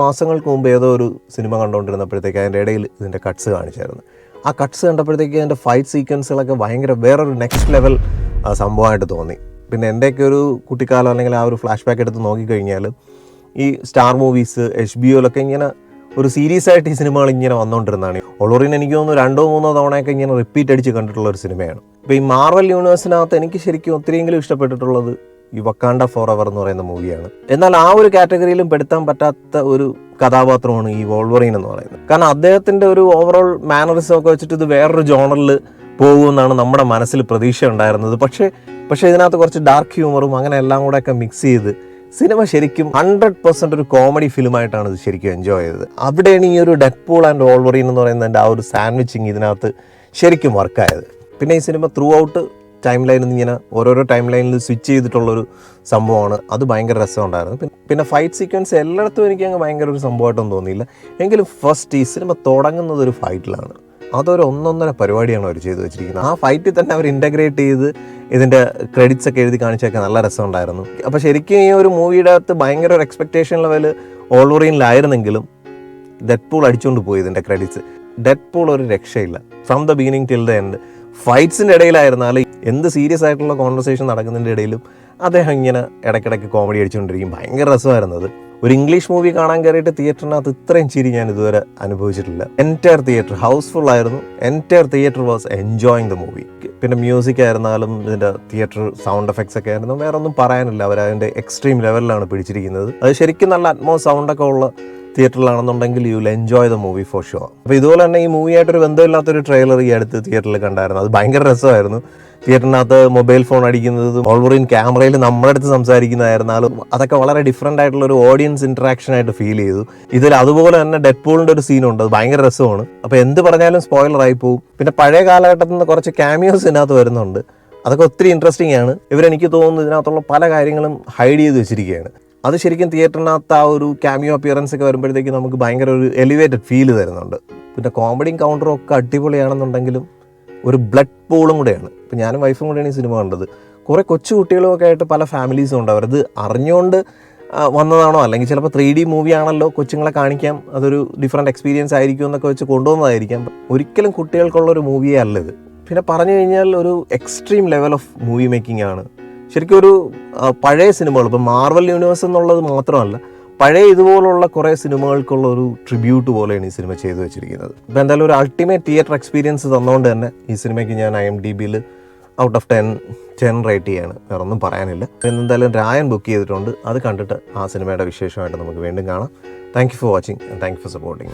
മാസങ്ങൾക്ക് മുമ്പ് ഏതോ ഒരു സിനിമ കണ്ടുകൊണ്ടിരുന്നപ്പോഴത്തേക്ക് അതിൻ്റെ ഇടയിൽ ഇതിൻ്റെ കട്ട്സ് കാണിച്ചായിരുന്നു. ആ കട്ട്സ് കണ്ടപ്പോഴത്തേക്ക് അതിൻ്റെ ഫൈറ്റ് സീക്വൻസുകളൊക്കെ ഭയങ്കര വേറൊരു നെക്സ്റ്റ് ലെവൽ സംഭവമായിട്ട് തോന്നി. പിന്നെ എൻ്റെയൊക്കെ ഒരു കുട്ടിക്കാലം അല്ലെങ്കിൽ ആ ഒരു ഫ്ലാഷ് ബാക്ക് എടുത്ത് നോക്കിക്കഴിഞ്ഞാൽ ഈ സ്റ്റാർ മൂവീസ് HBO-ലൊക്കെ ഇങ്ങനെ ഒരു സീരീസ് ആയിട്ട് ഈ സിനിമകൾ ഇങ്ങനെ വന്നുകൊണ്ടിരുന്നതാണ്. ഒളോറിൻ എനിക്ക് തോന്നുന്നു 2-3 തവണയൊക്കെ ഇങ്ങനെ റിപ്പീറ്റ് അടിച്ച് കണ്ടിട്ടുള്ള ഒരു സിനിമയാണ്. ഇപ്പോൾ ഈ മാർവൽ യൂണിവേഴ്സിനകത്ത് എനിക്ക് ശരിക്കും ഒത്തിരിയെങ്കിലും ഇഷ്ടപ്പെട്ടിട്ടുള്ളത് ഈ വക്കാണ്ട ഫോർ എവർ എന്ന് പറയുന്ന മൂവിയാണ്. എന്നാൽ ആ ഒരു കാറ്റഗറിയിലും പെടുത്താൻ പറ്റാത്ത ഒരു കഥാപാത്രമാണ് ഈ വോൾവറീൻ എന്ന് പറയുന്നത്. കാരണം അദ്ദേഹത്തിൻ്റെ ഒരു ഓവറോൾ മാനറിസം ഒക്കെ വെച്ചിട്ട് ഇത് വേറൊരു ജോണറിൽ പോകുമെന്നാണ് നമ്മുടെ മനസ്സിൽ പ്രതീക്ഷ ഉണ്ടായിരുന്നത്. പക്ഷേ ഇതിനകത്ത് കുറച്ച് ഡാർക്ക് ഹ്യൂമറും അങ്ങനെ എല്ലാം കൂടെയൊക്കെ മിക്സ് ചെയ്ത് സിനിമ ശരിക്കും 100% ഒരു കോമഡി ഫിലിമായിട്ടാണ് ഇത് ശരിക്കും എൻജോയ് ചെയ്തത്. അവിടെയാണ് ഈ ഒരു ഡെഡ്പൂൾ ആൻഡ് വോൾവറീൻ എന്ന് പറയുന്നതിൻ്റെ ആ ഒരു സാൻഡ്വിച്ചിങ് ഇതിനകത്ത് ശരിക്കും വർക്കായത്. പിന്നെ ഈ സിനിമ ത്രൂ ഔട്ട് ടൈം ലൈനിൽ ഇങ്ങനെ ഓരോരോ ടൈം ലൈനിൽ സ്വിച്ച് ചെയ്തിട്ടുള്ളൊരു സംഭവമാണ്. അത് ഭയങ്കര രസമുണ്ടായിരുന്നു. പിന്നെ ഫൈറ്റ് സീക്വൻസ് എല്ലായിടത്തും എനിക്ക് അങ്ങ് ഭയങ്കര ഒരു സംഭവമായിട്ടൊന്നും തോന്നിയില്ല. എങ്കിലും ഫസ്റ്റ് ഈ സിനിമ തുടങ്ങുന്നത് ഒരു ഫൈറ്റിലാണ്. അതൊരു 1.5 പരിപാടിയാണ് അവർ ചെയ്തു വെച്ചിരിക്കുന്നത്. ആ ഫൈറ്റിൽ തന്നെ അവർ ഇൻ്റഗ്രേറ്റ് ചെയ്ത് ഇതിൻ്റെ ക്രെഡിറ്റ്സ് ഒക്കെ എഴുതി കാണിച്ചൊക്കെ നല്ല രസമുണ്ടായിരുന്നു. അപ്പോൾ ശരിക്കും ഈ ഒരു മൂവിയുടെ അകത്ത് ഭയങ്കര ഒരു എക്സ്പെക്റ്റേഷൻ ലെവൽ വോൾവറീനിലായിരുന്നെങ്കിലും ഡെഡ്പൂൾ അടിച്ചുകൊണ്ട് പോയി ഇതിൻ്റെ ക്രെഡിറ്റ്സ്. ഡെഡ്പൂൾ ഒരു രക്ഷയില്ല from the beginning till the end. ഫൈറ്റ്സിൻ്റെ ഇടയിലായിരുന്നാലും എന്ത് സീരിയസ് ആയിട്ടുള്ള കോൺവെർസേഷൻ നടക്കുന്നതിൻ്റെ ഇടയിലും അദ്ദേഹം ഇങ്ങനെ ഇടയ്ക്കിടയ്ക്ക് കോമഡി അടിച്ചുകൊണ്ടിരിക്കും. ഭയങ്കര രസമായിരുന്നത്. ഒരു ഇംഗ്ലീഷ് മൂവി കാണാൻ കയറിയിട്ട് തിയേറ്ററിനകത്ത് ഇത്രയും ചിരി ഞാൻ ഇതുവരെ അനുഭവിച്ചിട്ടില്ല. എൻറ്റയർ തിയേറ്റർ ഹൗസ്ഫുൾ ആയിരുന്നു. Entire theatre was enjoying the movie. പിന്നെ മ്യൂസിക് ആയിരുന്നാലും ഇതിൻ്റെ തിയേറ്റർ സൗണ്ട് എഫക്ട്സ് ഒക്കെ ആയിരുന്നു വേറെ ഒന്നും പറയാനില്ല. അവരതിൻ്റെ എക്സ്ട്രീം ലെവലിലാണ് പിടിച്ചിരിക്കുന്നത്. അത് ശരിക്കും നല്ല സൗണ്ടൊക്കെ ഉള്ള തിയേറ്ററിലാണെന്നുണ്ടെങ്കിൽ you will enjoy the movie for sure. അപ്പോൾ ഇതുപോലെ തന്നെ ഈ മൂവിയായിട്ടൊരു ബന്ധമില്ലാത്തൊരു ട്രെയിലർ ഈ അടുത്ത് തിയേറ്ററിൽ കണ്ടായിരുന്നു. അത് ഭയങ്കര രസമായിരുന്നു. തിയേറ്ററിനകത്ത് മൊബൈൽ ഫോൺ അടിക്കുന്നതും വോൾവറീൻ ക്യാമറയിൽ നമ്മുടെ അടുത്ത് സംസാരിക്കുന്നതായിരുന്നാലും അതൊക്കെ വളരെ ഡിഫറെൻ്റ് ആയിട്ടുള്ള ഒരു ഓഡിയൻസ് ഇൻട്രാക്ഷൻ ആയിട്ട് ഫീൽ ചെയ്തു. ഇതിൽ അതുപോലെ തന്നെ ഡെഡ്പൂളിൻ്റെ ഒരു സീനുണ്ട്. അത് ഭയങ്കര രസമാണ്. അപ്പോൾ എന്ത് പറഞ്ഞാലും സ്പോയിലറായി പോകും. പിന്നെ പഴയ കാലഘട്ടത്തിൽ നിന്ന് കുറച്ച് ക്യാമിയോസ് ഇതിനകത്ത് വരുന്നുണ്ട്. അതൊക്കെ ഒത്തിരി ഇൻട്രസ്റ്റിംഗ് ആണ്. ഇവരെനിക്ക് തോന്നുന്നു ഇതിനകത്തുള്ള പല കാര്യങ്ങളും ഹൈഡ് ചെയ്ത് വെച്ചിരിക്കുകയാണ്. അത് ശരിക്കും തിയേറ്ററിനകത്ത് ആ ഒരു ക്യാമിയോ അപ്പിയറൻസ് ഒക്കെ വരുമ്പോഴത്തേക്ക് നമുക്ക് ഭയങ്കര ഒരു എലിവേറ്റഡ് ഫീൽ തരുന്നുണ്ട്. പിന്നെ കോമഡിയും കൗണ്ടറും ഒക്കെ അടിപൊളിയാണെന്നുണ്ടെങ്കിലും ഒരു ബ്ലഡ് പൂളും കൂടെയാണ്. ഇപ്പം ഞാനും വൈഫും കൂടെയാണ് ഈ സിനിമ കണ്ടത്. കുറേ കൊച്ചു കുട്ടികളുമൊക്കെ ആയിട്ട് പല ഫാമിലീസും ഉണ്ട്. അവരത് അറിഞ്ഞുകൊണ്ട് വന്നതാണോ അല്ലെങ്കിൽ ചിലപ്പോൾ 3D മൂവി ആണല്ലോ കൊച്ചുങ്ങളെ കാണിക്കാം, അതൊരു ഡിഫറെൻറ്റ് എക്സ്പീരിയൻസ് ആയിരിക്കും എന്നൊക്കെ വെച്ച് കൊണ്ടുവന്നതായിരിക്കാം. ഒരിക്കലും കുട്ടികൾക്കുള്ളൊരു മൂവിയേ അല്ല ഇത്. പിന്നെ പറഞ്ഞു കഴിഞ്ഞാൽ ഒരു extreme level of movie making ആണ്. ശരിക്കും ഒരു പഴയ സിനിമകൾ ഇപ്പം മാർവൽ യൂണിവേഴ്സ് എന്നുള്ളത് മാത്രമല്ല, പഴയ ഇതുപോലുള്ള കുറേ സിനിമകൾക്കുള്ള ഒരു ട്രിബ്യൂട്ട് പോലെയാണ് ഈ സിനിമ ചെയ്തു വെച്ചിരിക്കുന്നത്. ഇപ്പോൾ എന്തായാലും ഒരു അൾട്ടിമേറ്റ് തിയേറ്റർ എക്സ്പീരിയൻസ് തന്നുകൊണ്ട് തന്നെ ഈ സിനിമയ്ക്ക് ഞാൻ IMDb-ൽ ഔട്ട് ഓഫ് 10 റേറ്റ് ചെയ്യാണ്. വേറെ ഒന്നും പറയാനില്ല. എന്തായാലും രായൻ ബുക്ക് ചെയ്തിട്ടുണ്ട്. അത് കണ്ടിട്ട് ആ സിനിമയുടെ വിശേഷമായിട്ട് നമുക്ക് വീണ്ടും കാണാം. Thank you for watching and thank you for supporting.